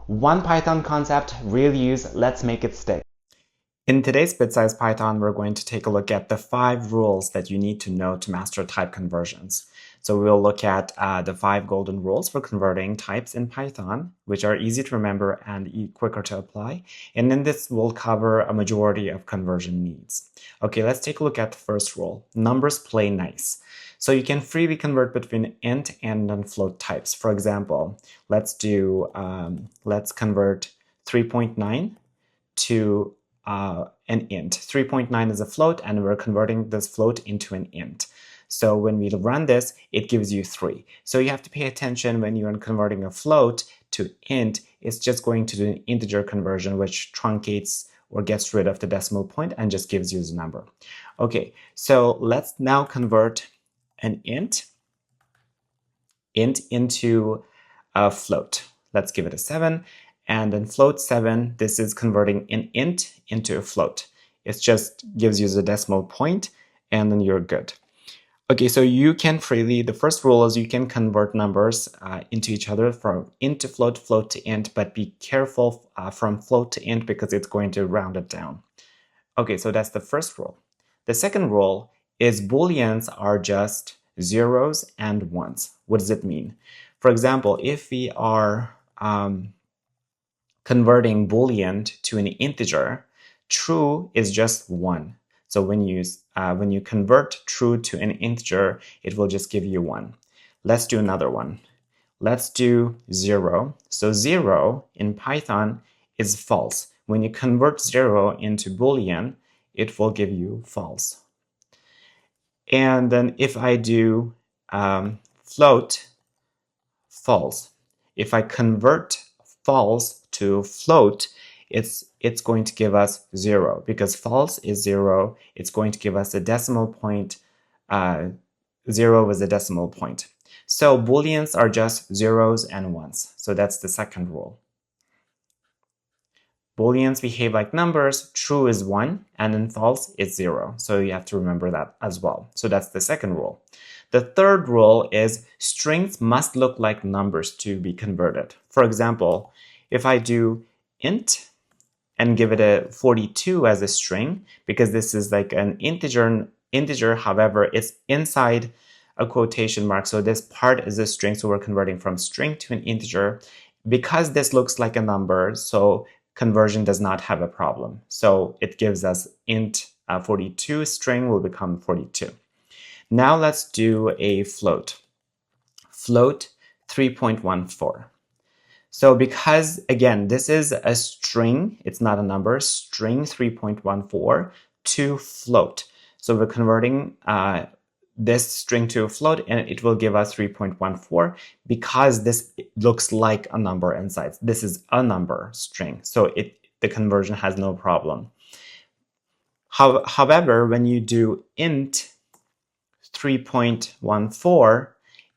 One Python concept, real use, let's make it stick. In today's BitSize Python, we're going to take a look at the 5 rules that you need to know to master type conversions. So we'll look at the 5 golden rules for converting types in Python, which are easy to remember and quicker to apply. And in this, we'll cover a majority of conversion needs. Okay, let's take a look at the first rule. Numbers play nice. So you can freely convert between int and non-float types. For example, let's convert 3.9 to an int. 3.9 is a float, and we're converting this float into an int. So when we run this, it gives you 3. So you have to pay attention when you're converting a float to int. It's just going to do an integer conversion, which truncates or gets rid of the decimal point and just gives you the number. Okay, so let's now convert an int into a float. Let's give it a 7. And then float 7, this is converting an int into a float. It just gives you the decimal point, and then you're good. Okay, so you can freely, the first rule is you can convert numbers into each other from int to float, float to int, but be careful from float to int because it's going to round it down. Okay, so that's the first rule. The second rule is Booleans are just zeros and ones. What does it mean? For example, if we are converting Boolean to an integer, true is just 1. So when you convert true to an integer, it will just give you 1. Let's do another one. Let's do 0. So 0 in Python is false. When you convert 0 into Boolean, it will give you false. And then if I do float, false. If I convert false to float, it's going to give us 0 because false is 0. It's going to give us a decimal point. 0 is a decimal point. So Booleans are just zeros and ones. So that's the second rule. Booleans behave like numbers. True is 1, and then false is 0. So you have to remember that as well. So that's the second rule. The third rule is strings must look like numbers to be converted. For example, if I do int and give it a 42 as a string, because this is like an integer, however, it's inside a quotation mark. So this part is a string, so we're converting from string to an integer. Because this looks like a number, so conversion does not have a problem. So it gives us int 42 string will become 42. Now let's do a float. Float 3.14. So because, again, this is a string, it's not a number, string 3.14 to float. So we're converting this string to a float, and it will give us 3.14 because this looks like a number inside. This is a number string, so the conversion has no problem. However, when you do int 3.14,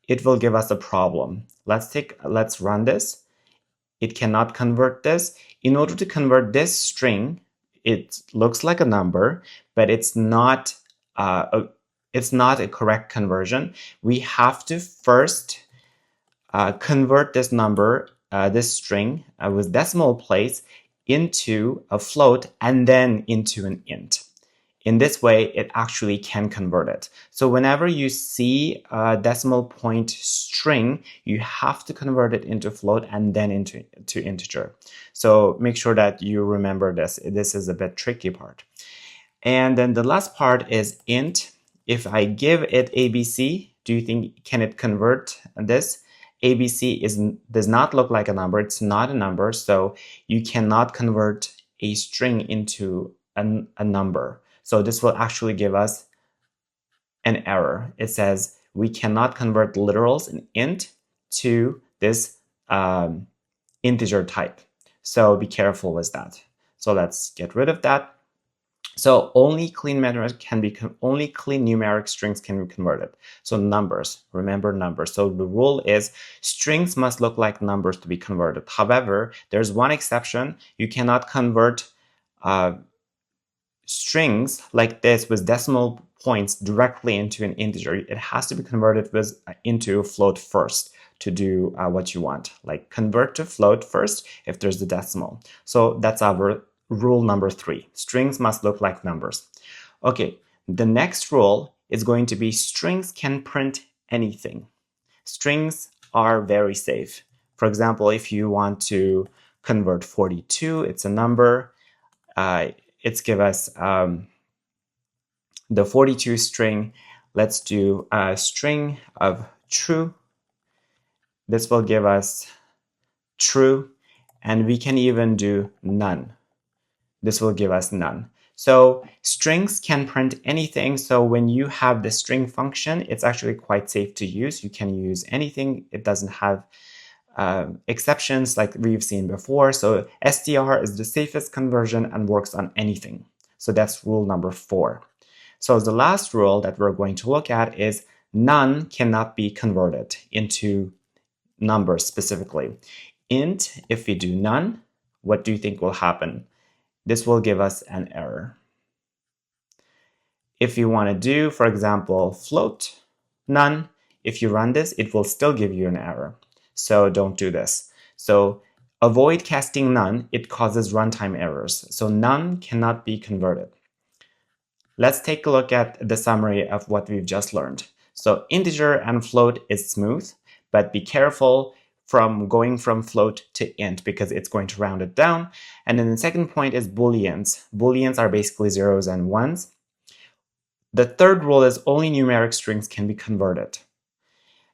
it will give us a problem. Let's run this. It cannot convert this. In order to convert this string, it looks like a number, but it's not a correct conversion. We have to first convert this number, this string with decimal place into a float and then into an int. In this way, it actually can convert it. So whenever you see a decimal point string, you have to convert it into float and then into integer. So make sure that you remember this. This is a bit tricky part. And then the last part is int. If I give it ABC, do you think can it convert this? ABC does not look like a number. It's not a number, so you cannot convert a string into a number. So this will actually give us an error. It says we cannot convert literals in int to this integer type. So be careful with that. So let's get rid of that. So only clean numeric strings can be converted. So numbers, remember numbers. So the rule is strings must look like numbers to be converted. However, there's one exception. You cannot convert strings like this with decimal points directly into an integer. It has to be converted into a float first to do what you want, like convert to float first if there's the decimal. So that's our rule number 3. Strings must look like numbers. Okay, the next rule is going to be strings can print anything. Strings are very safe. For example, if you want to convert 42, it's a number. It's give us the 42 string. Let's do a string of true. This will give us true, and we can even do none. This will give us none. So strings can print anything. So when you have the string function, it's actually quite safe to use. You can use anything. It doesn't have exceptions like we've seen before. So str is the safest conversion and works on anything. So that's rule number 4. So the last rule that we're going to look at is none cannot be converted into numbers specifically. Int, if we do none, what do you think will happen? This will give us an error. If you want to do, for example, float none, if you run this, it will still give you an error. So don't do this. So avoid casting none. It causes runtime errors. So none cannot be converted. Let's take a look at the summary of what we've just learned. So integer and float is smooth, but be careful from going from float to int because it's going to round it down. And then the second point is booleans. Booleans are basically zeros and ones. The third rule is only numeric strings can be converted.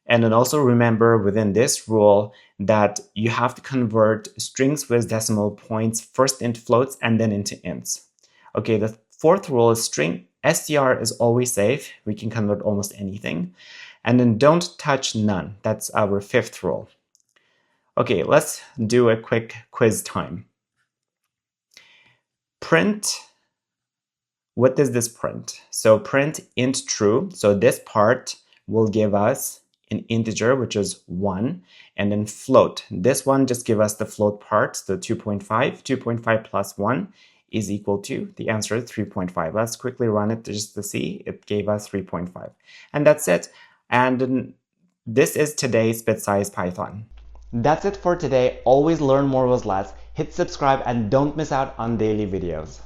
And then also remember within this rule that you have to convert strings with decimal points first into floats and then into ints. Okay, the fourth rule is string str is always safe. We can convert almost anything. And then don't touch none. That's our fifth rule. Okay, let's do a quick quiz time. Print. What does this print? So print int true. So this part will give us an integer, which is 1, and then float. This one just give us the float part, so 2.5. 2.5 plus 1 is equal to, the answer is 3.5. Let's quickly run it just to see. It gave us 3.5. And that's it. And this is today's BitSize Python. That's it for today. Always learn more with less. Hit subscribe and don't miss out on daily videos.